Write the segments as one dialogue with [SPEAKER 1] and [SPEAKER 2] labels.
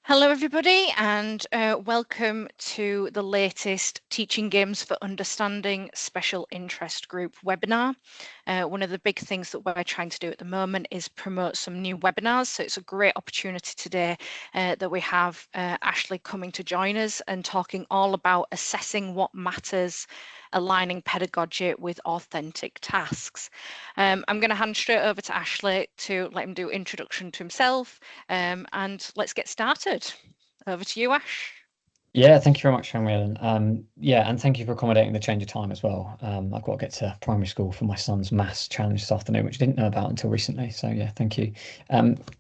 [SPEAKER 1] Hello, everybody, and welcome to the latest Teaching Games for Understanding Special Interest Group webinar. One of the big things that we're trying to do at the moment is promote some new webinars, so it's a great opportunity today that we have Ashley coming to join us and talking all about assessing what matters, aligning pedagogy with authentic tasks. I'm going to hand straight over to Ashley to let him do introduction to himself, and let's get started. Over to you, Ash.
[SPEAKER 2] Yeah, thank you very much, Samuel. Yeah, and thank you for accommodating the change of time as well. I've got to get to primary school for my son's maths challenge this afternoon, which I didn't know about until recently. So yeah, thank you.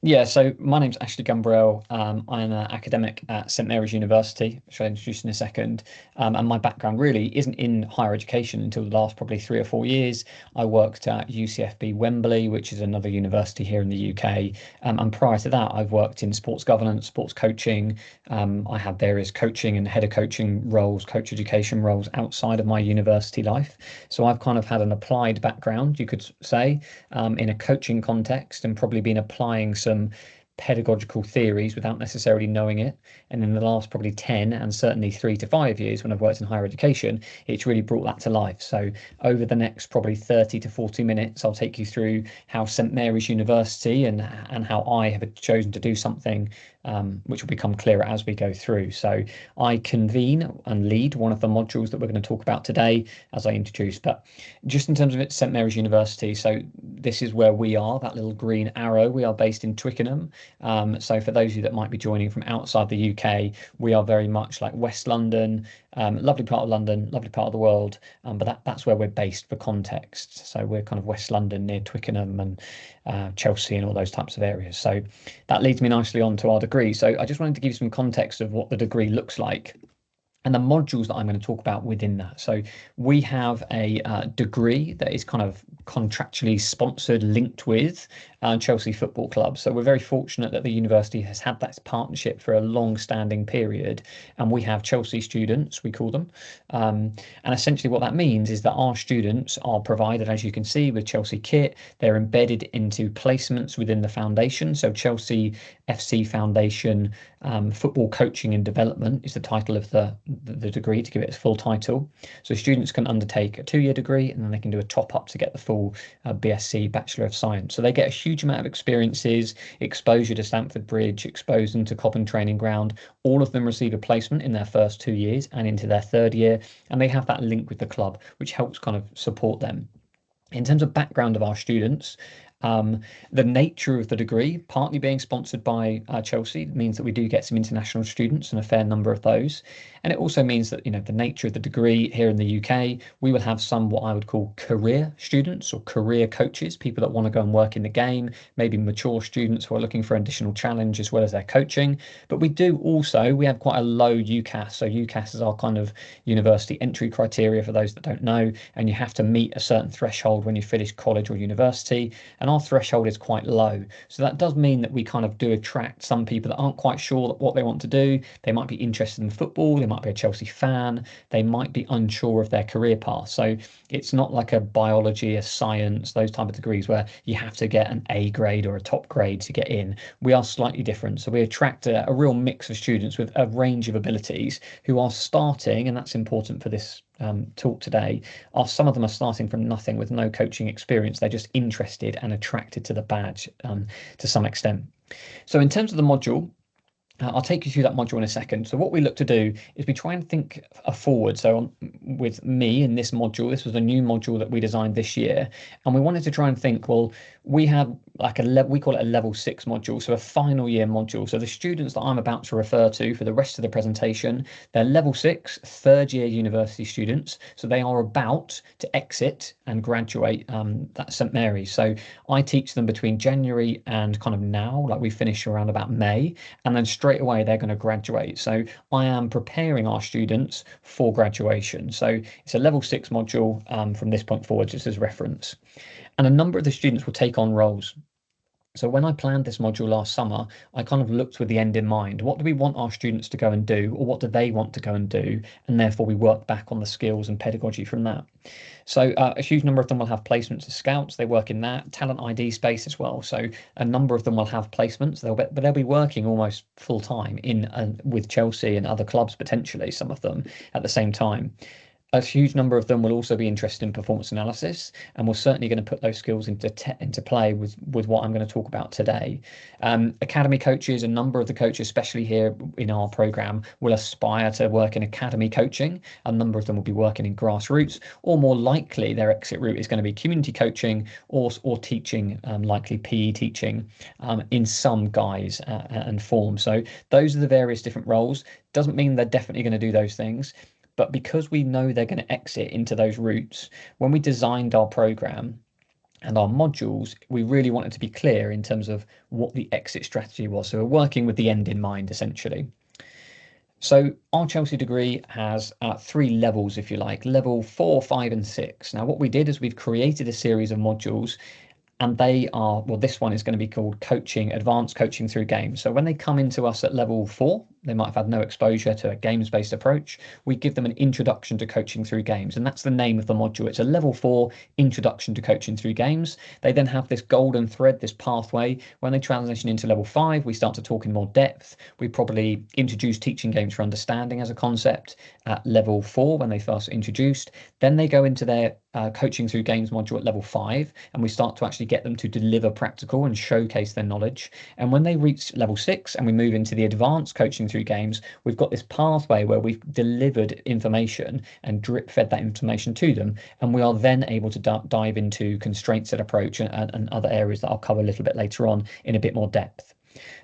[SPEAKER 2] Yeah, so my name's Ashley Gumbrell. I'm an academic at St Mary's University, which I'll introduce in a second. And my background really isn't in higher education until the last probably 3 or 4 years. I worked at UCFB Wembley, which is another university here in the UK. And prior to that, I've worked in sports governance, sports coaching. I have various coaching and head of coaching roles, coach education roles outside of my university life. So I've kind of had an applied background, you could say, in a coaching context, and probably been applying some pedagogical theories without necessarily knowing it. And in the last probably 10 and certainly 3 to 5 years when I've worked in higher education, it's really brought that to life. So over the next probably 30 to 40 minutes, I'll take you through how St Mary's University and how I have chosen to do something which will become clearer as we go through. So I convene and lead one of the modules that we're going to talk about today as I introduce. But just in terms of it, St Mary's University, so this is where we are, that little green arrow. We are based in Twickenham. So for those of you that might be joining from outside the UK, we are very much like West London, lovely part of London, lovely part of the world, but that's where we're based for context. So we're kind of West London near Twickenham and Chelsea and all those types of areas. So that leads me nicely on to our degree. So I just wanted to give you some context of what the degree looks like and the modules that I'm going to talk about within that. So we have a degree that is kind of contractually sponsored, linked with Chelsea Football Club. So we're very fortunate that the university has had that partnership for a long-standing period, and we have Chelsea students, we call them. And essentially what that means is that our students are provided, as you can see, with Chelsea kit. They're embedded into placements within the foundation. So Chelsea FC Foundation Football Coaching and Development is the title of the degree, to give it its full title. So students can undertake a 2-year degree and then they can do a top up to get the full BSc, Bachelor of Science. So they get a huge amount of experiences, exposure to Stamford Bridge, exposed them to Cobham Training Ground. All of them receive a placement in their first 2 years and into their 3rd year, and they have that link with the club, which helps kind of support them. In terms of background of our students, the nature of the degree, partly being sponsored by Chelsea, means that we do get some international students and a fair number of those. And it also means that, the nature of the degree here in the UK, we will have some what I would call career students or career coaches, people that want to go and work in the game, maybe mature students who are looking for an additional challenge as well as their coaching. But we have quite a low UCAS. So UCAS is our kind of university entry criteria for those that don't know, and you have to meet a certain threshold when you finish college or university. And our threshold is quite low. So that does mean that we kind of do attract some people that aren't quite sure what they want to do. They might be interested in football, they might be a Chelsea fan, they might be unsure of their career path. So it's not like a biology, a science, those type of degrees where you have to get an A grade or a top grade to get in. We are slightly different. So we attract a real mix of students with a range of abilities who are starting, and that's important for this talk today, some of them are starting from nothing with no coaching experience. They're just interested and attracted to the badge to some extent. So in terms of the module, I'll take you through that module in a second. So what we look to do is we try and think forward. So with me in this module, this was a new module that we designed this year, and we wanted to try and think, well, we have like we call it a level 6 module, so a final year module. So the students that I'm about to refer to for the rest of the presentation, they're level 6 3rd year university students. So they are about to exit and graduate at St Mary's. So I teach them between January and kind of now, like we finish around about May, and then straight away they're going to graduate. So I am preparing our students for graduation. So it's a level 6 module from this point forward, just as reference. And a number of the students will take on roles. So when I planned this module last summer, I kind of looked with the end in mind. What do we want our students to go and do, or what do they want to go and do? And therefore we work back on the skills and pedagogy from that. So a huge number of them will have placements as scouts. They work in that talent ID space as well. So a number of them will have placements. But they'll be working almost full time with Chelsea and other clubs potentially. Some of them at the same time. A huge number of them will also be interested in performance analysis, and we're certainly going to put those skills into play with what I'm going to talk about today. Academy coaches, a number of the coaches, especially here in our program, will aspire to work in academy coaching. A number of them will be working in grassroots, or more likely their exit route is going to be community coaching or teaching, likely PE teaching in some guise and form. So those are the various different roles. Doesn't mean they're definitely going to do those things. But because we know they're going to exit into those routes, when we designed our program and our modules, we really wanted to be clear in terms of what the exit strategy was. So we're working with the end in mind, essentially. So our Chelsea degree has 3 levels, if you like, level 4, 5 and 6. Now, what we did is we've created a series of modules, and they are, well, this one is going to be called Advanced Coaching Through Games. So when they come into us at level 4, they might have had no exposure to a games-based approach. We give them an introduction to coaching through games, and that's the name of the module. It's a level 4 introduction to coaching through games. They then have this golden thread, this pathway. When they transition into level 5, we start to talk in more depth. We probably introduce teaching games for understanding as a concept at level 4 when they first introduced. Then they go into their coaching through games module at level 5, and we start to actually get them to deliver practical and showcase their knowledge. And when they reach level 6 and we move into the advanced coaching through games, we've got this pathway where we've delivered information and drip fed that information to them, and we are then able to dive into constraint-set approach and other areas that I'll cover a little bit later on in a bit more depth.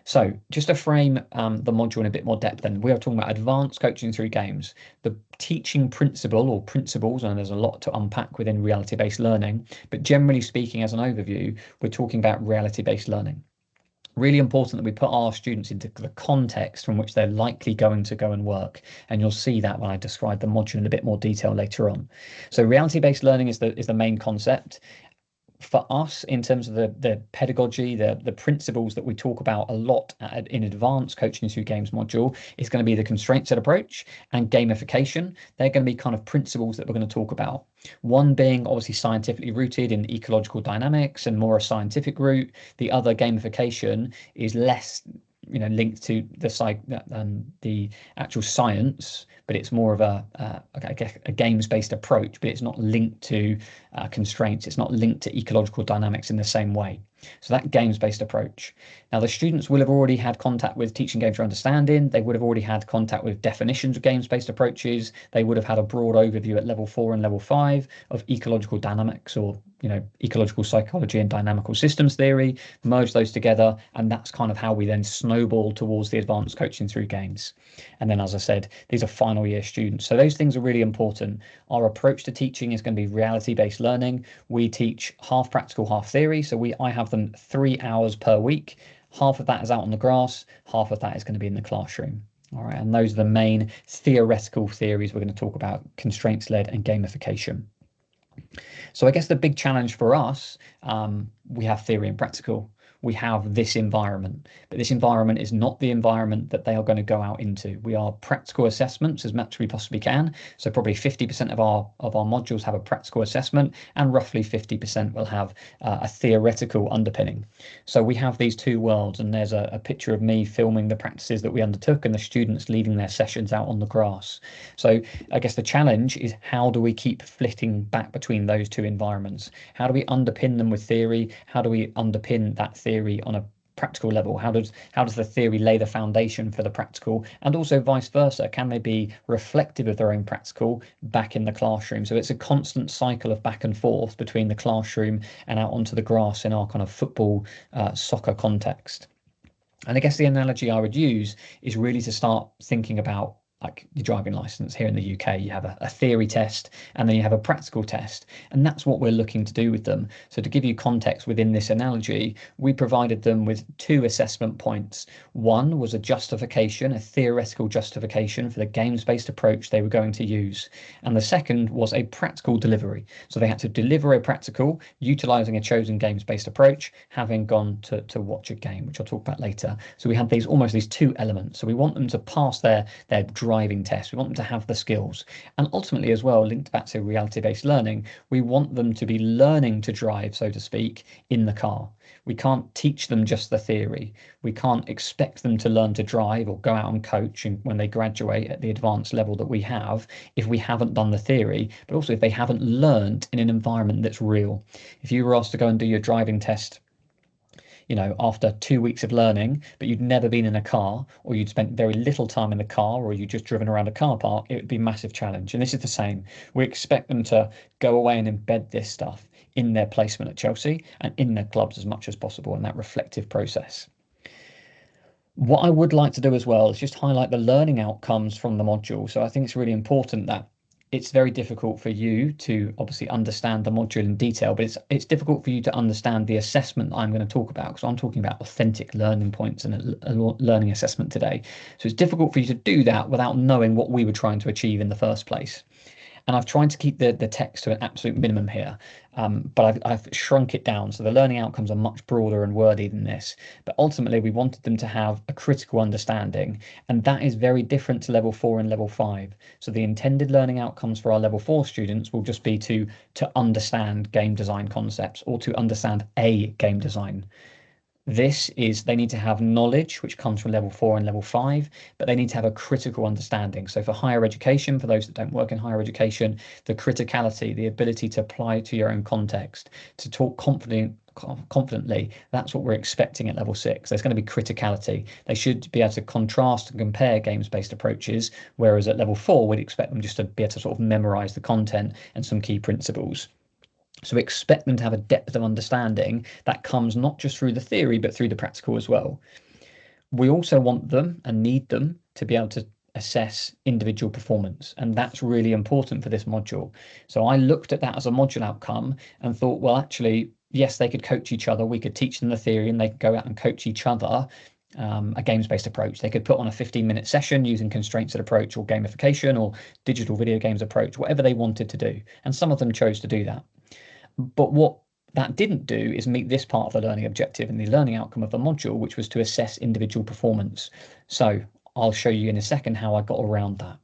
[SPEAKER 2] So just to frame the module in a bit more depth, then we are talking about advanced coaching through games, the teaching principle or principles, and there's a lot to unpack within reality-based learning, but generally speaking, as an overview, we're talking about reality-based learning. Really important that we put our students into the context from which they're likely going to go and work. And you'll see that when I describe the module in a bit more detail later on. So reality-based learning is the main concept. For us, in terms of the pedagogy, the principles that we talk about a lot in advanced coaching through games module is going to be the constraint set approach and gamification. They're going to be kind of principles that we're going to talk about. One being obviously scientifically rooted in ecological dynamics and more a scientific route. The other, gamification, is less linked to the actual science, but it's more of a games-based approach, but it's not linked to constraints. It's not linked to ecological dynamics in the same way. So that games-based approach. Now, the students will have already had contact with teaching games for understanding. They would have already had contact with definitions of games-based approaches. They would have had a broad overview at level 4 and level 5 of ecological dynamics, or ecological psychology and dynamical systems theory, merge those together, and that's kind of how we then snowball towards the advanced coaching through games. And then, as I said, these are final year students. So those things are really important. Our approach to teaching is going to be reality-based learning. We teach half practical, half theory. So I have them 3 hours per week. Half of that is out on the grass, half of that is going to be in the classroom. All right, and those are the main theoretical theories we're going to talk about: constraints-led and gamification. So I guess the big challenge for us, we have theory and practical. We have this environment, but this environment is not the environment that they are going to go out into. We are practical assessments as much as we possibly can. So probably 50% of our modules have a practical assessment, and roughly 50% will have a theoretical underpinning. So we have these two worlds, and there's a picture of me filming the practices that we undertook and the students leading their sessions out on the grass. So I guess the challenge is, how do we keep flitting back between those two environments? How do we underpin them with theory? How do we underpin that theory on a practical level? How does the theory lay the foundation for the practical, and also vice versa? Can they be reflective of their own practical back in the classroom? So it's a constant cycle of back and forth between the classroom and out onto the grass in our kind of football, soccer context. And I guess the analogy I would use is really to start thinking about like your driving license. Here in the UK, you have a theory test and then you have a practical test. And that's what we're looking to do with them. So to give you context within this analogy, we provided them with 2 assessment points. One was a justification, a theoretical justification for the games-based approach they were going to use. And the second was a practical delivery. So they had to deliver a practical utilizing a chosen games-based approach, having gone to watch a game, which I'll talk about later. So we had almost these 2 elements. So we want them to pass their driving test. We want them to have the skills. And ultimately as well, linked back to reality-based learning, we want them to be learning to drive, so to speak, in the car. We can't teach them just the theory. We can't expect them to learn to drive or go out and coach when they graduate at the advanced level that we have if we haven't done the theory, but also if they haven't learned in an environment that's real. If you were asked to go and do your driving test, after 2 weeks of learning, but you'd never been in a car, or you'd spent very little time in the car, or you'd just driven around a car park, it would be a massive challenge. And this is the same. We expect them to go away and embed this stuff in their placement at Chelsea and in their clubs as much as possible in that reflective process. What I would like to do as well is just highlight the learning outcomes from the module. So I think it's really important that it's very difficult for you to obviously understand the module in detail, but it's difficult for you to understand the assessment that I'm going to talk about, because I'm talking about authentic learning points and a learning assessment today. So it's difficult for you to do that without knowing what we were trying to achieve in the first place. And I've tried to keep the text to an absolute minimum here, but I've shrunk it down. So the learning outcomes are much broader and wordy than this. But ultimately, we wanted them to have a critical understanding, and that is very different to level 4 and level 5. So the intended learning outcomes for our level 4 students will just be to understand game design concepts or to understand a game design. This is, they need to have knowledge, which comes from level 4 and level 5, but they need to have a critical understanding. So for higher education, for those that don't work in higher education, the criticality, the ability to apply to your own context, to talk confidently, that's what we're expecting at level 6. There's going to be criticality. They should be able to contrast and compare games-based approaches, whereas at level 4, we'd expect them just to be able to sort of memorize the content and some key principles. So we expect them to have a depth of understanding that comes not just through the theory, but through the practical as well. We also want them and need them to be able to assess individual performance. And that's really important for this module. So I looked at that as a module outcome and thought, well, actually, yes, they could coach each other. We could teach them the theory and they could go out and coach each other. A games-based approach. They could put on a 15-minute session using constraints-led approach or gamification or digital video games approach, whatever they wanted to do. And some of them chose to do that. But what that didn't do is meet this part of the learning objective and the learning outcome of the module, which was to assess individual performance. So I'll show you in a second how I got around that.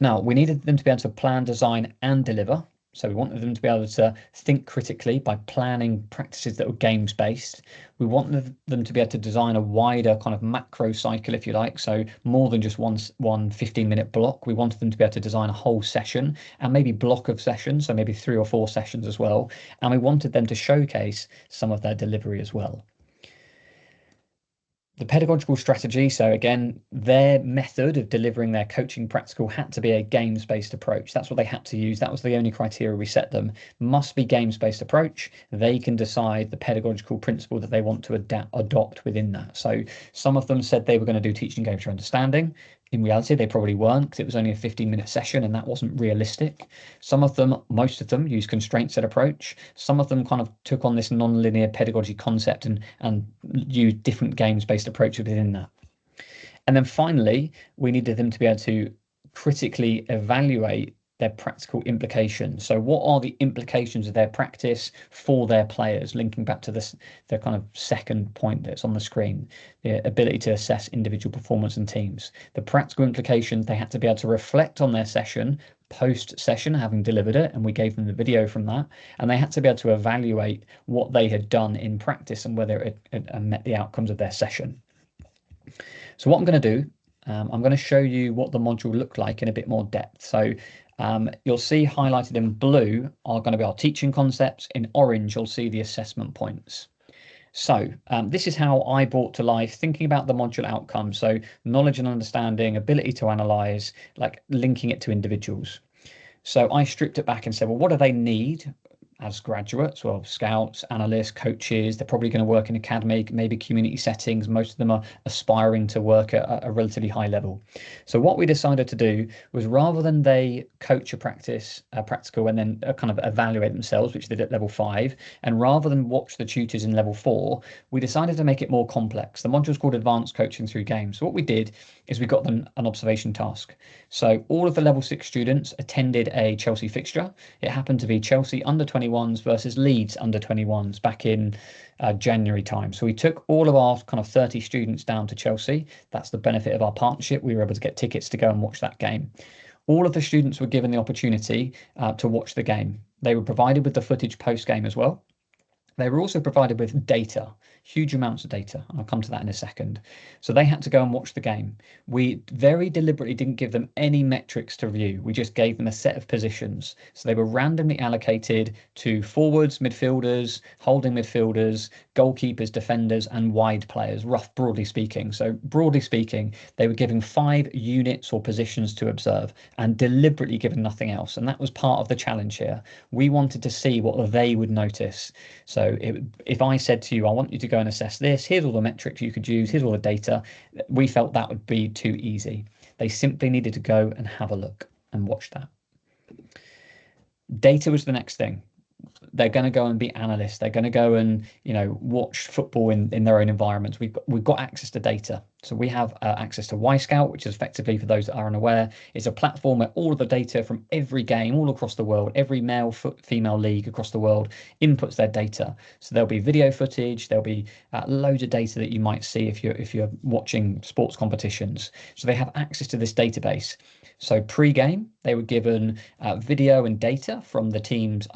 [SPEAKER 2] Now, we needed them to be able to plan, design, and deliver. So we wanted them to be able to think critically by planning practices that were games-based. We wanted them to be able to design a wider kind of macro cycle, if you like, so more than just one 15-minute block. We wanted them to be able to design a whole session and maybe block of sessions, so maybe 3 or 4 sessions as well. And we wanted them to showcase some of their delivery as well. The pedagogical strategy, so again, their method of delivering their coaching practical had to be a games-based approach. That's what they had to use. That was the only criteria we set them. Must be games-based approach. They can decide the pedagogical principle that they want to adopt within that. So some of them said they were going to do teaching games for understanding. In reality, they probably weren't, because it was only a 15-minute session and that wasn't realistic. Some of them, most of them, used constraints-led approach. Some of them kind of took on this non-linear pedagogy concept and used different games-based approaches within that. And then finally, we needed them to be able to critically evaluate their practical implications. So what are the implications of their practice for their players, linking back to this, their kind of second point that's on the screen, the ability to assess individual performance and teams. The practical implications, they had to be able to reflect on their session, post-session, having delivered it, and we gave them the video from that, and they had to be able to evaluate what they had done in practice and whether it met the outcomes of their session. So what I'm going to do, I'm going to show you what the module looked like in a bit more depth. So you'll see highlighted in blue are going to be our teaching concepts. In orange, you'll see the assessment points. So this is how I brought to life thinking about the module outcomes. So knowledge and understanding, ability to analyze, like linking it to individuals. So I stripped it back and said, well, what do they need? as graduates, well, scouts, analysts, coaches. They're probably going to work in academy, maybe community settings. Most of them are aspiring to work at a relatively high level. So what we decided to do was, rather than they coach a practical and then kind of evaluate themselves, which they did at level 5, and rather than watch the tutors in level 4, we decided to make it more complex. The module is called Advanced Coaching Through Games. So what we did is we got them an observation task. So all of the level 6 students attended a Chelsea fixture. It happened to be Chelsea under-21s versus Leeds under-21s back in January time. So we took all of our kind of 30 students down to Chelsea. That's the benefit of our partnership. We were able to get tickets to go and watch that game. All of the students were given the opportunity to watch the game. They were provided with the footage post-game as well. They were also provided with data, huge amounts of data. I'll come to that in a second. So they had to go and watch the game. We very deliberately didn't give them any metrics to review. We just gave them a set of positions. So they were randomly allocated to forwards, midfielders, holding midfielders, goalkeepers, defenders, and wide players, broadly speaking. So broadly speaking, they were given 5 units or positions to observe and deliberately given nothing else. And that was part of the challenge here. We wanted to see what they would notice. So if I said to you, I want you to go and assess this, here's all the metrics you could use, here's all the data, we felt that would be too easy. They simply needed to go and have a look and watch that. Data was the next thing. They're going to go and be analysts. They're going to go and, watch football in their own environments. We've got access to data. So we have access to Y-Scout, which is effectively, for those that are unaware, is a platform where all of the data from every game all across the world, every male, female league across the world inputs their data. So there'll be video footage, there'll be loads of data that you might see if you're watching sports competitions. So they have access to this database. So pre-game, they were given video and data from the teams.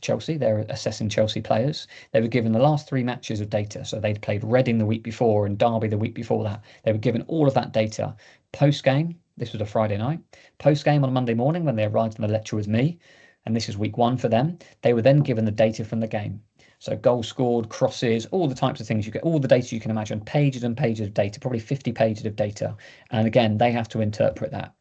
[SPEAKER 2] Chelsea, they're assessing Chelsea players. They were given the last 3 matches of data. So they'd played Reading the week before and Derby the week before that. They were given all of that data. Post-game, this was a Friday night. Post-game on Monday morning, when they arrived in the lecture with me, and this is week 1 for them, they were then given the data from the game. So goals scored, crosses, all the types of things you get, all the data you can imagine, pages and pages of data, probably 50 pages of data. And again, they have to interpret that.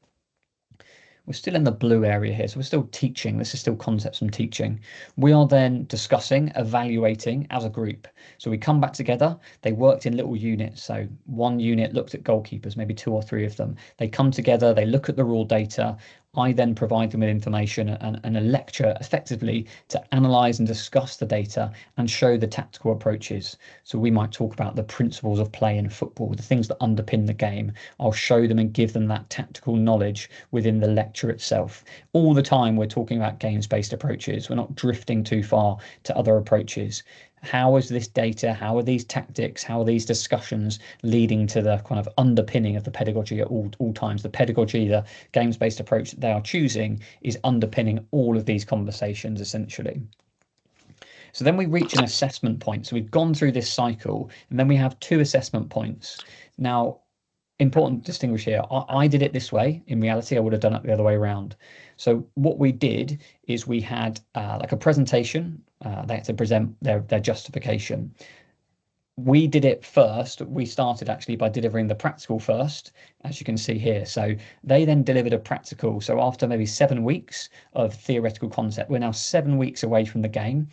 [SPEAKER 2] We're still in the blue area here, so we're still teaching. This is still concepts from teaching. We are then discussing, evaluating as a group. So we come back together. They worked in little units. So one unit looked at goalkeepers, maybe 2 or 3 of them. They come together, they look at the raw data. I then provide them with information and a lecture effectively to analyze and discuss the data and show the tactical approaches. So we might talk about the principles of play in football, the things that underpin the game. I'll show them and give them that tactical knowledge within the lecture itself. All the time we're talking about games-based approaches. We're not drifting too far to other approaches. How is this data, how are these tactics, how are these discussions leading to the kind of underpinning of the pedagogy at all times? The pedagogy, the games-based approach that they are choosing, is underpinning all of these conversations essentially. So then we reach an assessment point. So we've gone through this cycle, and then we have 2 assessment points. Now, important to distinguish here, I did it this way. In reality, I would have done it the other way around. So what we did is we had like a presentation. They had to present their justification. We did it first. We started actually by delivering the practical first, as you can see here. So they then delivered a practical. So after maybe 7 weeks of theoretical concept, we're now 7 weeks away from the game.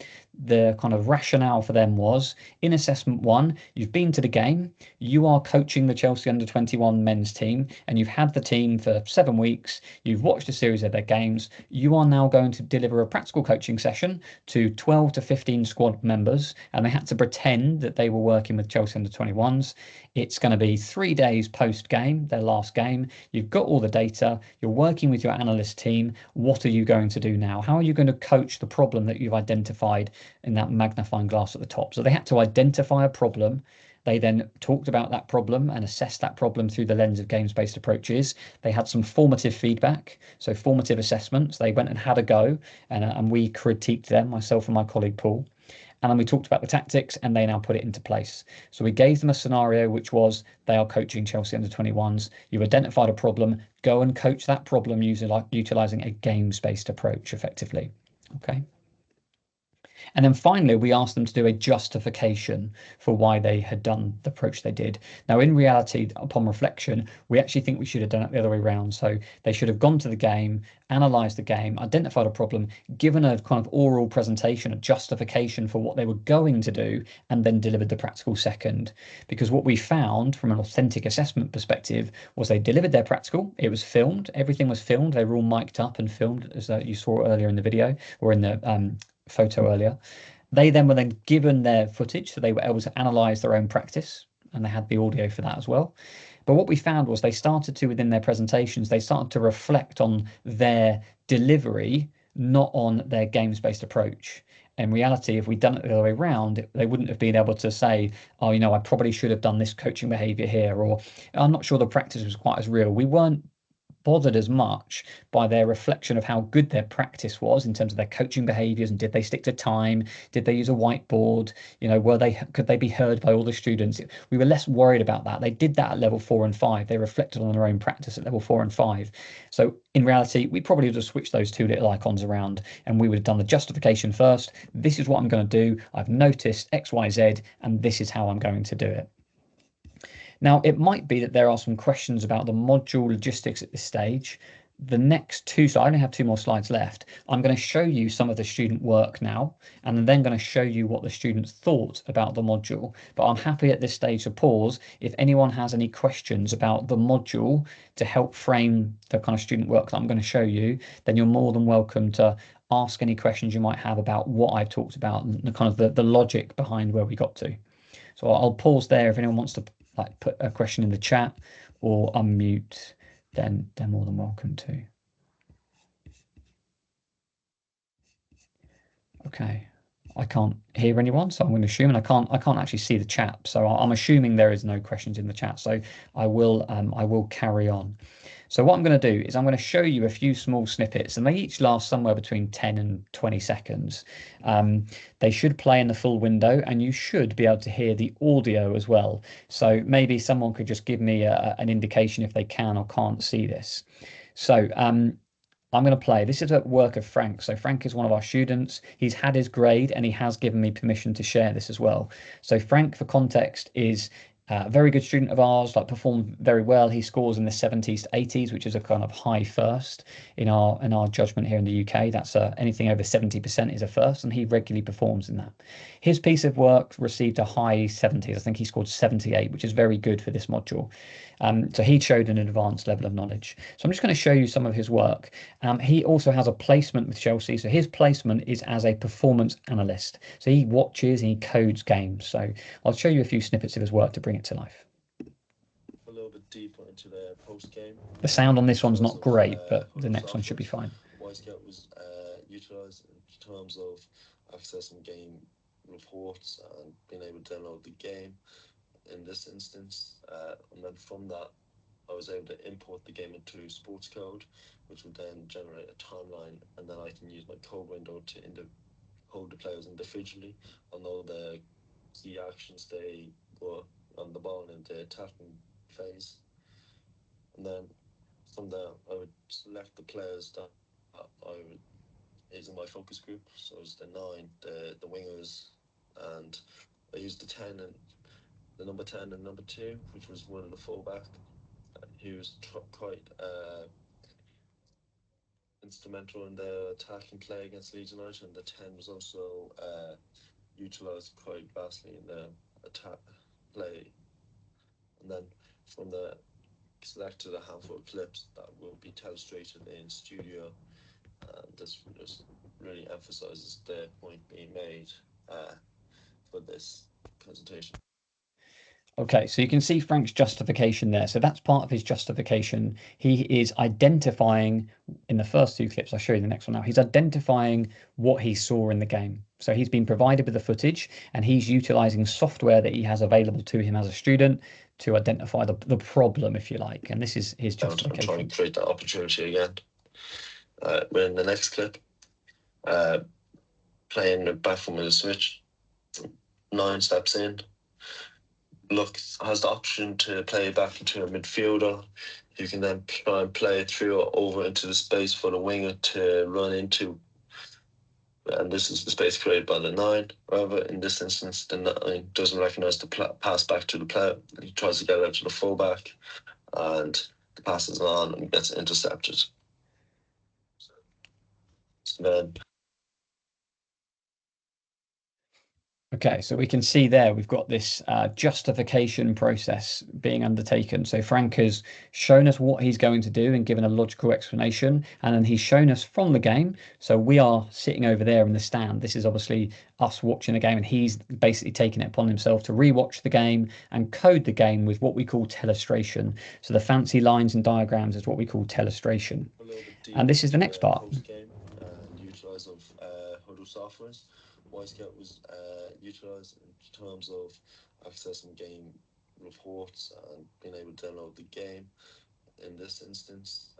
[SPEAKER 2] The kind of rationale for them was, in assessment 1, you've been to the game, you are coaching the Chelsea under-21 men's team, and you've had the team for 7 weeks, you've watched a series of their games, you are now going to deliver a practical coaching session to 12 to 15 squad members, and they had to pretend that they were working with Chelsea under-21s. It's going to be 3 days post-game, their last game. You've got all the data. You're working with your analyst team. What are you going to do now? How are you going to coach the problem that you've identified in that magnifying glass at the top? So they had to identify a problem. They then talked about that problem and assessed that problem through the lens of games-based approaches. They had some formative feedback, so formative assessments. They went and had a go, and we critiqued them, myself and my colleague Paul. And then we talked about the tactics, and they now put it into place. So we gave them a scenario, which was they are coaching Chelsea under-21s. You've identified a problem, go and coach that problem utilizing a games-based approach effectively. Okay. And then finally, we asked them to do a justification for why they had done the approach they did. Now, in reality, upon reflection, we actually think we should have done it the other way around. So they should have gone to the game, analysed the game, identified a problem, given a kind of oral presentation, a justification for what they were going to do, and then delivered the practical second. Because what we found from an authentic assessment perspective was they delivered their practical, it was filmed, everything was filmed, they were all mic'd up and filmed, as you saw earlier in the video, or in the photo earlier. They then were then given their footage, so they were able to analyze their own practice, and they had the audio for that as well. But what we found was they started to, within their presentations, they started to reflect on their delivery, not on their games-based approach. In reality, if we'd done it the other way around, they wouldn't have been able to say, oh, you know, I probably should have done this coaching behavior here, or I'm not sure the practice was quite as real. We weren't bothered as much by their reflection of how good their practice was in terms of their coaching behaviors, and did they stick to time, did they use a whiteboard, you know, could they be heard by all the students? We were less worried about that. They did that at level 4 and 5. They reflected on their own practice at level 4 and 5. So in reality, we probably would have switched those two little icons around, and we would have done the justification first. This is what I'm going to do. I've noticed XYZ, and this is how I'm going to do it. Now, it might be that there are some questions about the module logistics at this stage. The next two, so I only have 2 more slides left. I'm going to show you some of the student work now, and I'm then going to show you what the students thought about the module. But I'm happy at this stage to pause. If anyone has any questions about the module to help frame the kind of student work that I'm going to show you, then you're more than welcome to ask any questions you might have about what I've talked about and the kind of the logic behind where we got to. So I'll pause there. If anyone wants to put a question in the chat or unmute, then they're more than welcome to. Okay, I can't hear anyone, so I'm going to assume, and I can't actually see the chat, so I'm assuming there is no questions in the chat. So I will carry on. So what I'm going to do is I'm going to show you a few small snippets, and they each last somewhere between 10 and 20 seconds. They should play in the full window, and you should be able to hear the audio as well. So maybe someone could just give me an indication if they can or can't see this. So I'm going to play. This is a work of Frank. So Frank is one of our students. He's had his grade, and he has given me permission to share this as well. So Frank, for context, is a very good student of ours, performed very well. He scores in the 70s to 80s, which is a kind of high first in our judgment here in the UK. That's anything over 70% is a first, and he regularly performs in that. His piece of work received a high 70s. I think he scored 78, which is very good for this module. So he showed an advanced level of knowledge. So I'm just going to show you some of his work. He also has a placement with Chelsea. So his placement is as a performance analyst. So he watches and he codes games. So I'll show you a few snippets of his work to bring it to life.
[SPEAKER 3] A little bit deeper into the post-game.
[SPEAKER 2] The sound on this one's not great, but the next one should be fine.
[SPEAKER 3] Scout was utilised in terms of accessing game reports and being able to download the game in this instance. And then from that, I was able to import the game into sports code, which would then generate a timeline, and then I can use my code window to hold the players individually. I'll know the key actions they were on the ball in the attacking phase. And then from there, I would select the players that is in my focus group. So it's the 9, the wingers, and I used the 10 and the number 10 and number 2, which was one of the fullback. He was quite instrumental in the attacking play against Leeds United, and the 10 was also utilised quite vastly in the attack play. And then from the selected a handful of clips that will be telestrated in studio, and this just really emphasises the point being made for this presentation.
[SPEAKER 2] Okay, so you can see Frank's justification there. So that's part of his justification. He is identifying, in the first 2 clips, I'll show you the next one now, he's identifying what he saw in the game. So he's been provided with the footage, and he's utilising software that he has available to him as a student to identify the problem, if you like. And this is his justification.
[SPEAKER 3] I'm trying to create that opportunity again. We're in the next clip. Playing back from the switch, 9 steps in. Has the option to play back into a midfielder. You can then try and play it through or over into the space for the winger to run into. And this is the space created by the 9. However, in this instance, the 9 doesn't recognise the pass back to the player. He tries to get it out to the fullback, and the pass is on and gets intercepted. So then,
[SPEAKER 2] okay, so we can see there we've got this justification process being undertaken. So Frank has shown us what he's going to do and given a logical explanation, and then he's shown us from the game. So we are sitting over there in the stand. This is obviously us watching the game, and he's basically taken it upon himself to rewatch the game and code the game with what we call telestration. So the fancy lines and diagrams is what we call telestration. And this is the next part.
[SPEAKER 3] Utilise of Huddle softwares. Wisecat was utilised in terms of accessing game reports and being able to download the game in this instance.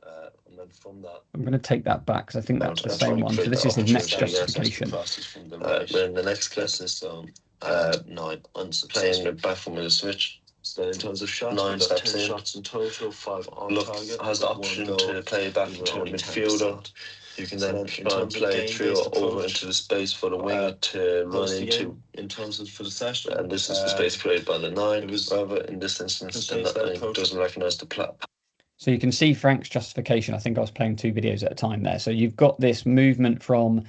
[SPEAKER 3] And then from that,
[SPEAKER 2] I'm going to take that back because I think that's the same one. So this is his next justification.
[SPEAKER 3] Then the next class is 9 playing the back from the switch. So in terms of shots, 9 steps 10 shots in total, 5 on target. Has the option to play back into a midfielder. You can then try and play through or over into the space for the winger to run into. In terms of for the session, and this is the space created by the 9. However, in this instance, the 9 doesn't recognise the
[SPEAKER 2] So you can see Frank's justification. I think I was playing 2 videos at a time there. So you've got this movement from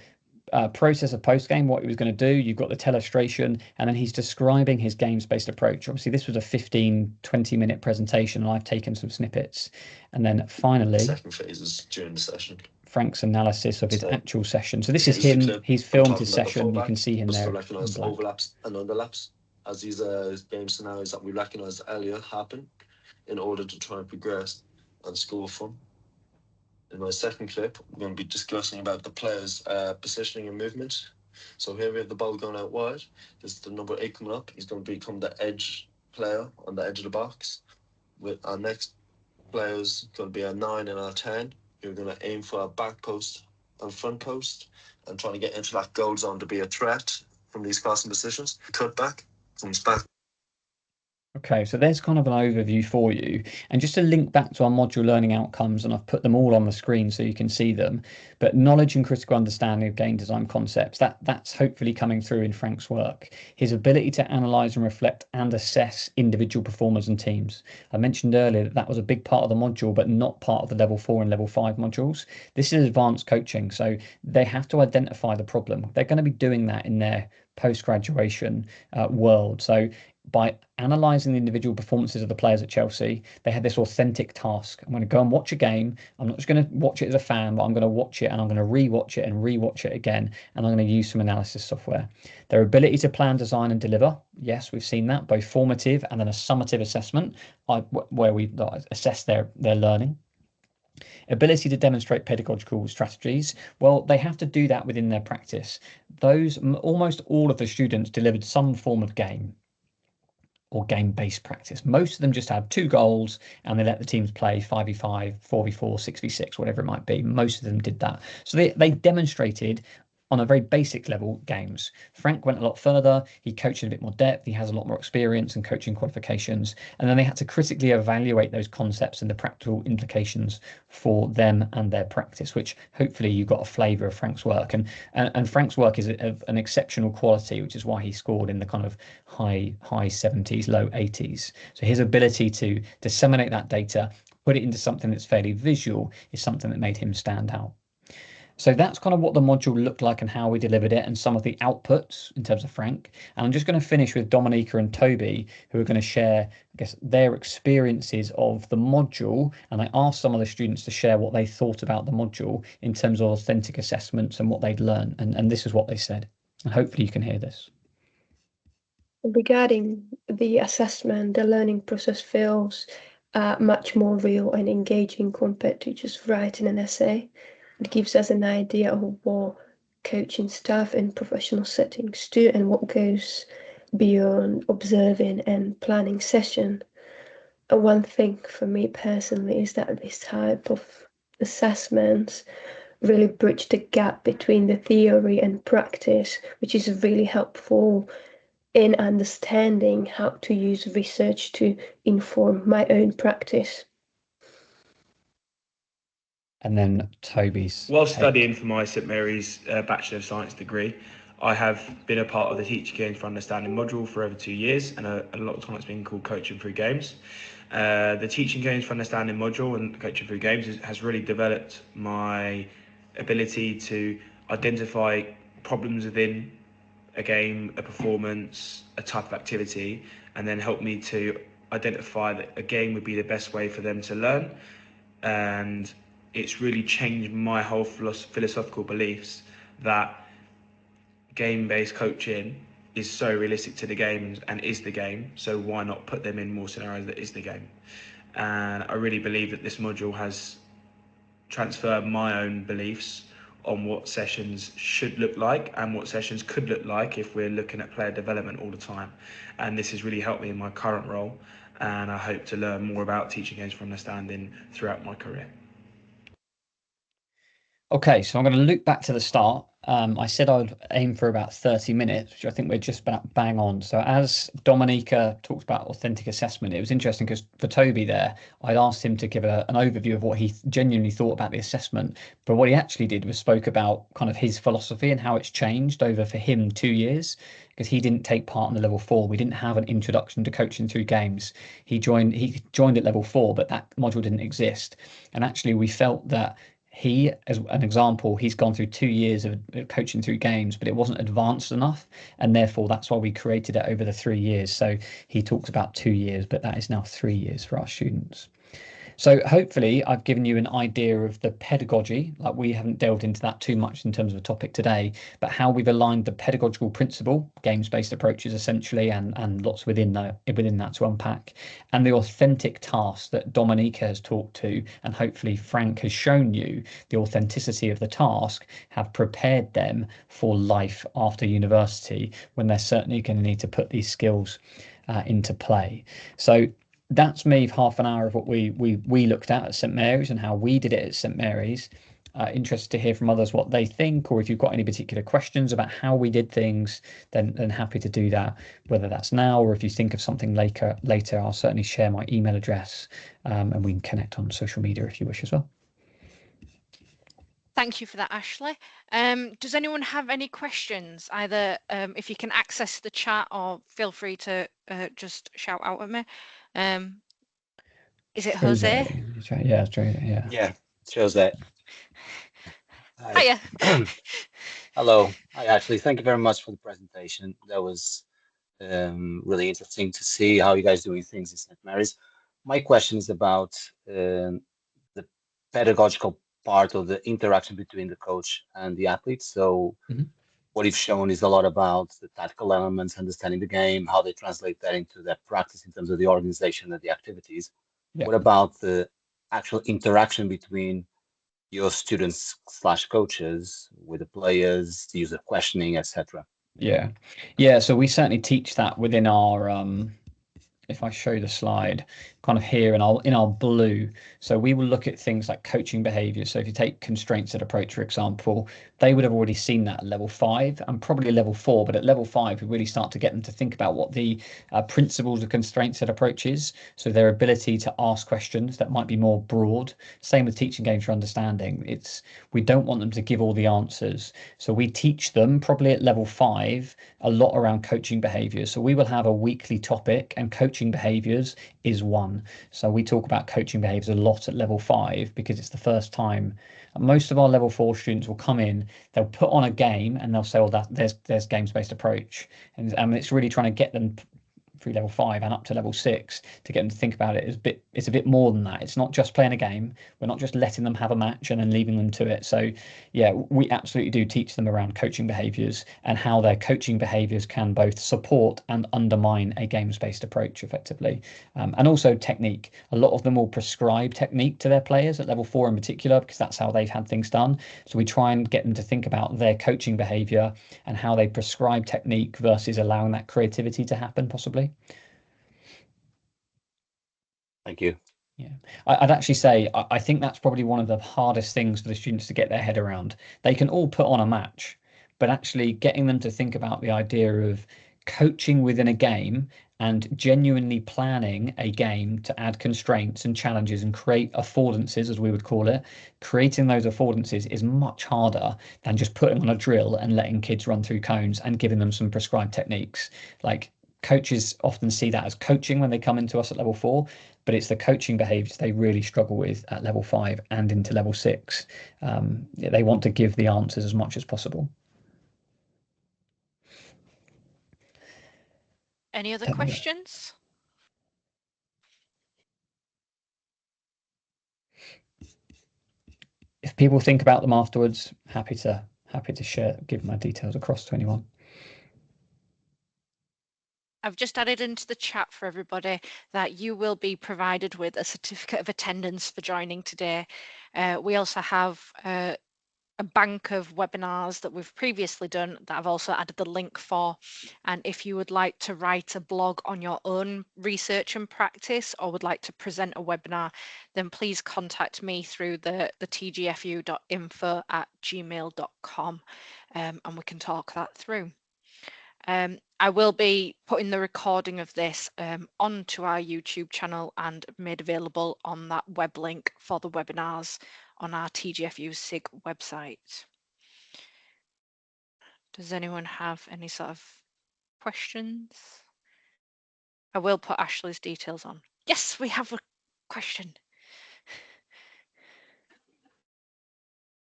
[SPEAKER 2] process of post-game, what he was going to do. You've got the telestration, and then he's describing his games-based approach. Obviously, this was a 15-20 minute presentation, and I've taken some snippets. And then finally,
[SPEAKER 3] second phase is during the session.
[SPEAKER 2] Frank's analysis of his actual session. So this is him. He's filmed his session. You can see him there.
[SPEAKER 3] Recognise overlaps and underlaps as these game scenarios that we recognise earlier happen in order to try and progress and score from. In my second clip, we're going to be discussing about the players' positioning and movement. So here we have the ball going out wide. This is the number 8 coming up. He's going to become the edge player on the edge of the box. With our next players going to be our 9 and our 10. You're going to aim for our back post and front post and trying to get into that goal zone to be a threat from these crossing positions. Cut back, comes back.
[SPEAKER 2] Okay, so there's kind of an overview for you. And just to link back to our module learning outcomes, and I've put them all on the screen so you can see them, but knowledge and critical understanding of game design concepts, that's hopefully coming through in Frank's work. His ability to analyse and reflect and assess individual performers and teams. I mentioned earlier that was a big part of the module, but not part of the level 4 and level 5 modules. This is advanced coaching, so they have to identify the problem. They're going to be doing that in their post-graduation world. So by analysing the individual performances of the players at Chelsea, they had this authentic task. I'm going to go and watch a game. I'm not just going to watch it as a fan, but I'm going to watch it and I'm going to rewatch it and rewatch it again. And I'm going to use some analysis software. Their ability to plan, design and deliver. Yes, we've seen that, both formative and then a summative assessment where we assess their learning. Ability to demonstrate pedagogical strategies. Well, they have to do that within their practice. Almost all of the students delivered some form of game or game-based practice. Most of them just had 2 goals and they let the teams play 5v5, 4v4, 6v6, whatever it might be. Most of them did that. So they demonstrated on a very basic level games. Frank went a lot further. He coached in a bit more depth. He has a lot more experience and coaching qualifications. And then they had to critically evaluate those concepts and the practical implications for them and their practice, which hopefully you got a flavour of Frank's work. And Frank's work is of an exceptional quality, which is why he scored in the kind of high 70s, low 80s. So his ability to disseminate that data, put it into something that's fairly visual, is something that made him stand out. So that's kind of what the module looked like and how we delivered it and some of the outputs in terms of Frank. And I'm just going to finish with Dominica and Toby, who are going to share, I guess, their experiences of the module. And I asked some of the students to share what they thought about the module in terms of authentic assessments and what they'd learned. And this is what they said. And hopefully you can hear this.
[SPEAKER 4] Regarding the assessment, the learning process feels much more real and engaging compared to just writing an essay. It gives us an idea of what coaching staff in professional settings do and what goes beyond observing and planning session. One thing for me personally is that this type of assessments really bridge the gap between the theory and practice, which is really helpful in understanding how to use research to inform my own practice.
[SPEAKER 2] and then Toby's.
[SPEAKER 5] While studying for my St Mary's Bachelor of Science degree, I have been a part of the Teaching Games for Understanding module for over 2 years, and a lot of time it's been called Coaching Through Games. The Teaching Games for Understanding module and Coaching Through Games has really developed my ability to identify problems within a game, a performance, a type of activity, and then help me to identify that a game would be the best way for them to learn. And it's really changed my whole philosophical beliefs that game-based coaching is so realistic to the games and is the game, so why not put them in more scenarios that is the game? And I really believe that this module has transferred my own beliefs on what sessions should look like and what sessions could look like if we're looking at player development all the time. And this has really helped me in my current role, and I hope to learn more about teaching games for understanding throughout my career.
[SPEAKER 2] Okay, so I'm going to loop back to the start. I said I'd aim for about 30 minutes, which I think we're just about bang on. So as Dominica talked about authentic assessment, it was interesting because for Toby there, I'd asked him to give an overview of what he genuinely thought about the assessment. But what he actually did was spoke about kind of his philosophy and how it's changed over for him 2 years, because he didn't take part in the level 4. We didn't have an introduction to coaching through games. He joined at level 4, but that module didn't exist. And actually we felt that he, as an example, he's gone through 2 years of coaching through games, but it wasn't advanced enough. And therefore, that's why we created it over the 3 years. So he talks about 2 years, but that is now 3 years for our students. So hopefully I've given you an idea of the pedagogy. Like, we haven't delved into that too much in terms of a topic today, but how we've aligned the pedagogical principle, games-based approaches essentially, and lots within that to unpack, and the authentic task that Dominica has talked to, and hopefully Frank has shown you the authenticity of the task, have prepared them for life after university, when they're certainly going to need to put these skills into play. So that's me, half an hour of what we looked at St Mary's and how we did it at St Mary's. Interested to hear from others what they think, or if you've got any particular questions about how we did things, then happy to do that, whether that's now or if you think of something later. I'll certainly share my email address, and we can connect on social media if you wish as well.
[SPEAKER 1] Thank you for that, Ashley. Does anyone have any questions? Either if you can access the chat, or feel free to just shout out at me. Is it Jose?
[SPEAKER 2] Yeah, it's Jose.
[SPEAKER 6] Yeah, it's Jose.
[SPEAKER 1] Hiya.
[SPEAKER 6] Hello. Hi, Ashley. Thank you very much for the presentation. That was really interesting to see how you guys are doing things in St Mary's. My question is about the pedagogical part of the interaction between the coach and the athlete. So what you've shown is a lot about the tactical elements, understanding the game, how they translate that into their practice in terms of the organization and the activities. Yeah. What about the actual interaction between your students / coaches with the players, the use of questioning, etc.?
[SPEAKER 2] Yeah. So we certainly teach that within our if I show the slide kind of here in our blue. So we will look at things like coaching behavior. So if you take constraints-led approach, for example, they would have already seen that at level 5 and probably level 4. But at level 5, we really start to get them to think about what the principles of constraints-led approach is. So their ability to ask questions that might be more broad. Same with teaching games for understanding. We don't want them to give all the answers. So we teach them probably at level 5 a lot around coaching behaviors. So we will have a weekly topic, and coaching behaviors is one. So we talk about coaching behaviors a lot at level 5 because it's the first time. Most of our level 4 students will come in, they'll put on a game and they'll say, well, there's games-based approach. And it's really trying to get them through level 5 and up to level 6 to get them to think about it. It's a bit more than that. It's not just playing a game. We're not just letting them have a match and then leaving them to it. So yeah, we absolutely do teach them around coaching behaviors and how their coaching behaviors can both support and undermine a games-based approach effectively. And also technique. A lot of them will prescribe technique to their players at level 4 in particular, because that's how they've had things done. So we try and get them to think about their coaching behavior and how they prescribe technique versus allowing that creativity to happen possibly.
[SPEAKER 6] Thank you.
[SPEAKER 2] Yeah, I'd actually say I think that's probably one of the hardest things for the students to get their head around. They can all put on a match, but actually getting them to think about the idea of coaching within a game and genuinely planning a game to add constraints and challenges and create affordances, as we would call it. Creating those affordances is much harder than just putting on a drill and letting kids run through cones and giving them some prescribed techniques. Like, coaches often see that as coaching when they come into us at level 4, but it's the coaching behaviors they really struggle with at level 5 and into level 6. They want to give the answers as much as possible.
[SPEAKER 1] Any other questions?
[SPEAKER 2] If people think about them afterwards, happy to share, give my details across to anyone.
[SPEAKER 1] I've just added into the chat for everybody that you will be provided with a certificate of attendance for joining today. We also have a bank of webinars that we've previously done that I've also added the link for. And if you would like to write a blog on your own research and practice, or would like to present a webinar, then please contact me through the tgfu.info@gmail.com, and we can talk that through. I will be putting the recording of this onto our YouTube channel and made available on that web link for the webinars on our TGfU SIG website. Does anyone have any sort of questions? I will put Ashley's details on. Yes, we have a question.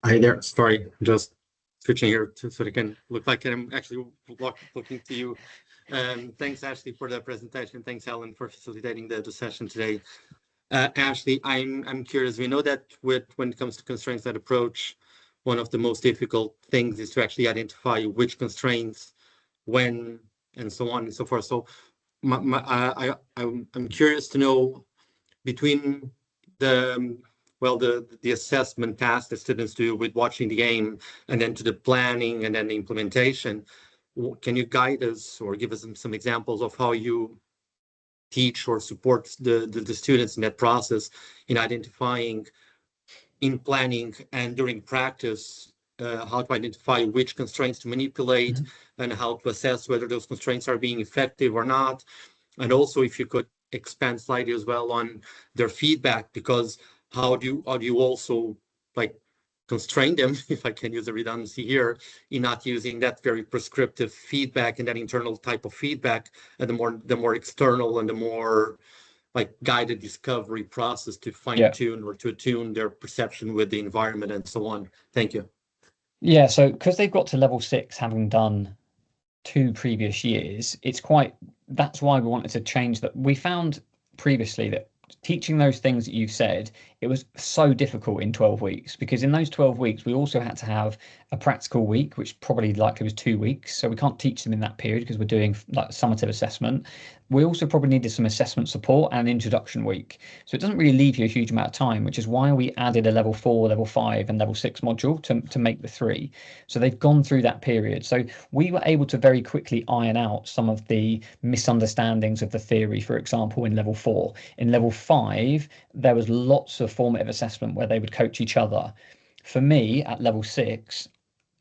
[SPEAKER 7] Hi there. Sorry, just switching here so they can look like I'm actually looking to you. Thanks, Ashley, for the presentation. Thanks, Helen, for facilitating the session today. Ashley, I'm curious. We know that when it comes to constraints-led approach, one of the most difficult things is to actually identify which constraints, when, and so on and so forth. So I'm curious to know, between the assessment task that students do with watching the game, and then to the planning and then the implementation, can you guide us or give us some examples of how you teach or support the students in that process, in identifying, in planning and during practice, how to identify which constraints to manipulate and how to assess whether those constraints are being effective or not? And also, if you could expand slightly as well on their feedback, because how do you also like constrain them, if I can use a redundancy here, in not using that very prescriptive feedback and that internal type of feedback, and the more external and the more like guided discovery process to fine-tune or to attune their perception with the environment and so on. Thank you.
[SPEAKER 2] Yeah, so because they've got to level 6 having done 2 previous years, that's why we wanted to change that. We found previously that teaching those things that you've said, it was so difficult in 12 weeks, because in those 12 weeks we also had to have a practical week, which probably likely was 2 weeks, so we can't teach them in that period because we're doing like summative assessment. We also probably needed some assessment support and an introduction week, so it doesn't really leave you a huge amount of time, which is why we added a level 4, level 5 and level 6 module to make the 3. So they've gone through that period, so we were able to very quickly iron out some of the misunderstandings of the theory. For example, in level 4, in level 5 there was lots of formative assessment where they would coach each other. For me, at level 6,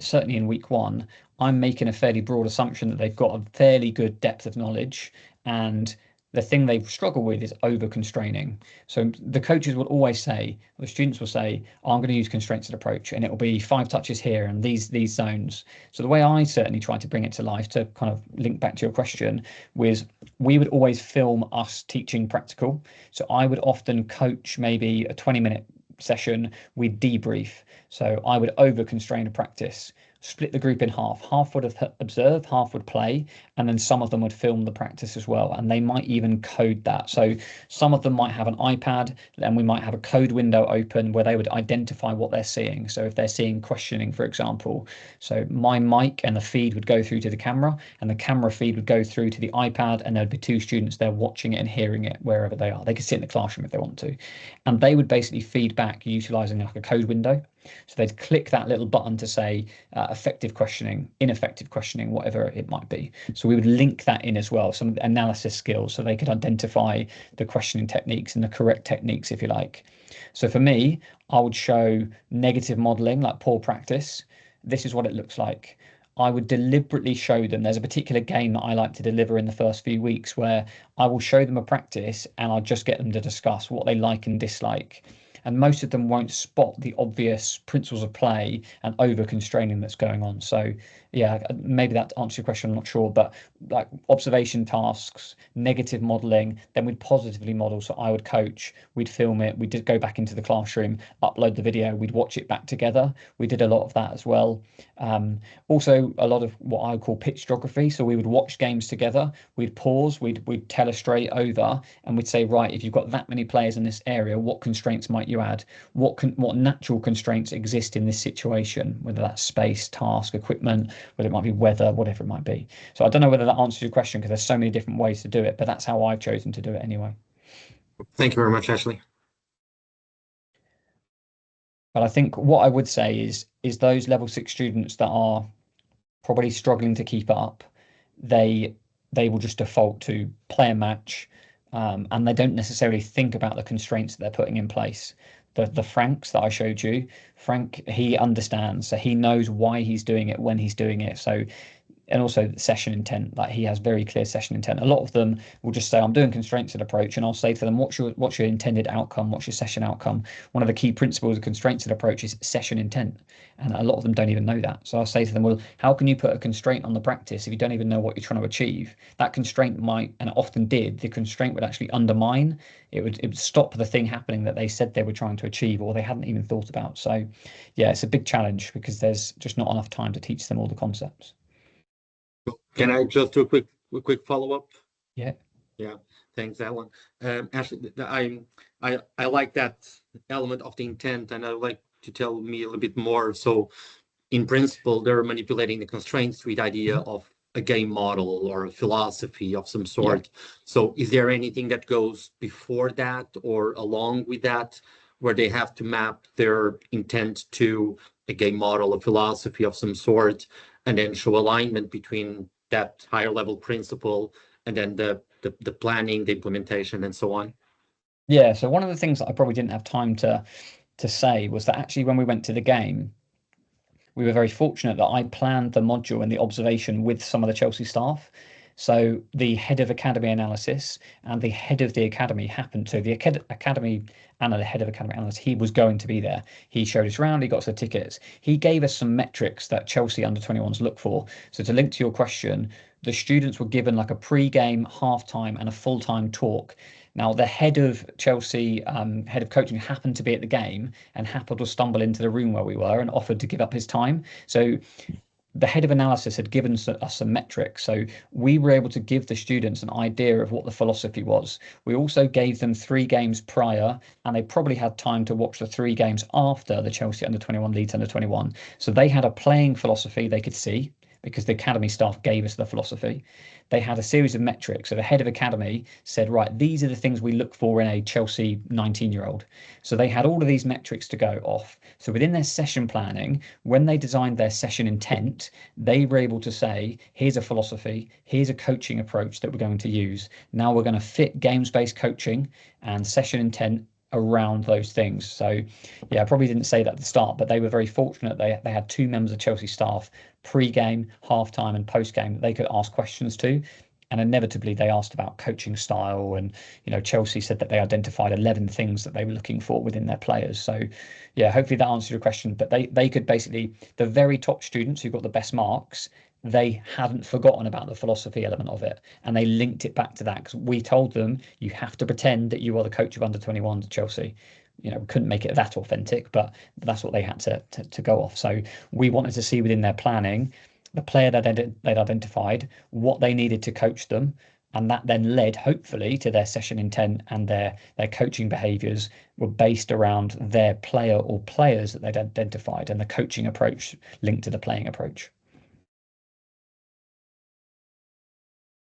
[SPEAKER 2] certainly in week 1, I'm making a fairly broad assumption that they've got a fairly good depth of knowledge, and the thing they struggle with is over constraining. So the coaches will always say, the students will say, oh, I'm going to use constraints-led approach, and it will be 5 touches here and these zones. So the way I certainly try to bring it to life, to kind of link back to your question, was we would always film us teaching practical. So I would often coach maybe a 20-minute session with debrief. So I would over constrain a practice, split the group in half. Half would observe, half would play, and then some of them would film the practice as well, and they might even code that. So some of them might have an iPad, then we might have a code window open where they would identify what they're seeing. So if they're seeing questioning, for example, so my mic and the feed would go through to the camera, and the camera feed would go through to the iPad, and there'd be 2 students there watching it and hearing it wherever they are. They could sit in the classroom if they want to, and they would basically feed back utilizing like a code window. So they'd click that little button to say effective questioning, ineffective questioning, whatever it might be. So we would link that in as well, some analysis skills, so they could identify the questioning techniques and the correct techniques, if you like. So for me, I would show negative modeling, like poor practice. This is what it looks like. I would deliberately show them. There's a particular game that I like to deliver in the first few weeks where I will show them a practice and I'll just get them to discuss what they like and dislike. And most of them won't spot the obvious principles of play and over constraining that's going on. So yeah, maybe that answers your question, I'm not sure, but like observation tasks, negative modeling, then we'd positively model. So I would coach, we'd film it, we'd go back into the classroom, upload the video, we'd watch it back together. We did a lot of that as well. Also a lot of what I would call pitch geography. So we would watch games together, we'd pause, we'd telestrate over, and we'd say, right, if you've got that many players in this area, what constraints might you add? What natural constraints exist in this situation, whether that's space, task, equipment, whether it might be weather, whatever it might be. So I don't know whether that answers your question, because there's so many different ways to do it, but that's how I've chosen to do it anyway.
[SPEAKER 7] Thank you very much, Ashley.
[SPEAKER 2] But I think what I would say is those level 6 students that are probably struggling to keep up, they will just default to play a match, and they don't necessarily think about the constraints that they're putting in place. The Franks that I showed you, Frank, he understands, so he knows why he's doing it when he's doing it. So, and also session intent, like he has very clear session intent. A lot of them will just say, I'm doing constraints and approach, and I'll say to them, what's your intended outcome? What's your session outcome? One of the key principles of constraints and approach is session intent. And a lot of them don't even know that. So I'll say to them, well, how can you put a constraint on the practice if you don't even know what you're trying to achieve? That constraint might, and it often did, the constraint would actually undermine, it would stop the thing happening that they said they were trying to achieve or they hadn't even thought about. So yeah, it's a big challenge because there's just not enough time to teach them all the concepts.
[SPEAKER 7] Can I just do a quick follow-up?
[SPEAKER 2] Yeah.
[SPEAKER 7] Yeah. Thanks, Alan. Actually, I like that element of the intent, and I'd like to tell me a little bit more. So, in principle, they're manipulating the constraints with the idea of a game model or a philosophy of some sort. Yeah. So, is there anything that goes before that or along with that, where they have to map their intent to a game model, a philosophy of some sort, and then show alignment between that higher level principle and then the planning, the implementation, and so on?
[SPEAKER 2] Yeah, so one of the things that I probably didn't have time to say was that actually when we went to the game, we were very fortunate that I planned the module and the observation with some of the Chelsea staff. So the head of academy analysis and the head of the academy happened to, the academy and the head of academy analysis, he was going to be there. He showed us around, he got us the tickets. He gave us some metrics that Chelsea under-21s look for. So to link to your question, the students were given like a pre-game, half-time and a full-time talk. Now, the head of Chelsea, head of coaching, happened to be at the game and happened to stumble into the room where we were and offered to give up his time. So the head of analysis had given us some metrics. So we were able to give the students an idea of what the philosophy was. We also gave them 3 games prior, and they probably had time to watch the 3 games after the Chelsea under-21 Leeds under-21. So they had a playing philosophy they could see, because the academy staff gave us the philosophy. They had a series of metrics. So the head of academy said, right, these are the things we look for in a Chelsea 19-year-old. So they had all of these metrics to go off. So within their session planning, when they designed their session intent, they were able to say, here's a philosophy, here's a coaching approach that we're going to use. Now we're going to fit games-based coaching and session intent around those things. So yeah, I probably didn't say that at the start, but they were very fortunate. They had 2 members of Chelsea staff, pre-game, half-time and post-game, that they could ask questions to. And inevitably they asked about coaching style, and Chelsea said that they identified 11 things that they were looking for within their players. So yeah, hopefully that answers your question. But they could basically, the very top students who got the best marks, they hadn't forgotten about the philosophy element of it, and they linked it back to that, because we told them, you have to pretend that you are the coach of under-21s at Chelsea. We couldn't make it that authentic, but that's what they had to go off. So we wanted to see within their planning the player that they'd identified, what they needed to coach them, and that then led hopefully to their session intent, and their coaching behaviors were based around their player or players that they'd identified, and the coaching approach linked to the playing approach.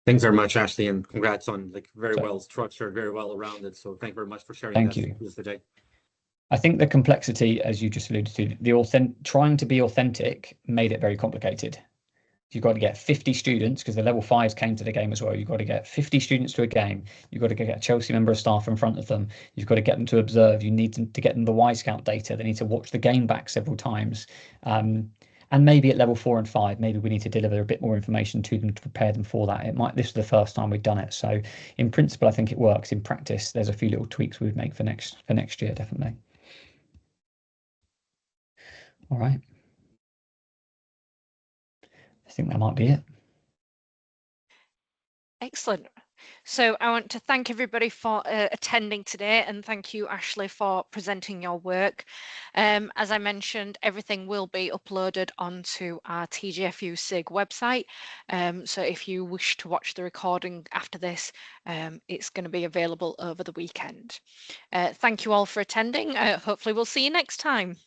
[SPEAKER 7] Thanks very much, Ashley, and congrats on very well structured, very well rounded. So thank you very much for sharing this today.
[SPEAKER 2] I think the complexity, as you just alluded to, trying to be authentic made it very complicated. You've got to get 50 students, because the level 5s came to the game as well. You've got to get 50 students to a game. You've got to get a Chelsea member of staff in front of them. You've got to get them to observe. You need to get them the Y Scout data. They need to watch the game back several times. And And maybe at level 4 and 5, maybe we need to deliver a bit more information to them to prepare them for that. This is the first time we've done it, so in principle I think it works. In practice there's a few little tweaks we would make for next year, definitely. All right, I think that might be it.
[SPEAKER 1] Excellent. So I want to thank everybody for attending today, and thank you, Ashley, for presenting your work. As I mentioned, everything will be uploaded onto our TGfU SIG website. So if you wish to watch the recording after this, it's going to be available over the weekend. Thank you all for attending. Hopefully we'll see you next time.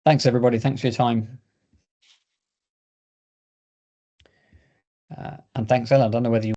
[SPEAKER 2] Thanks everybody, thanks for your time. And thanks, Ellen. I don't know whether you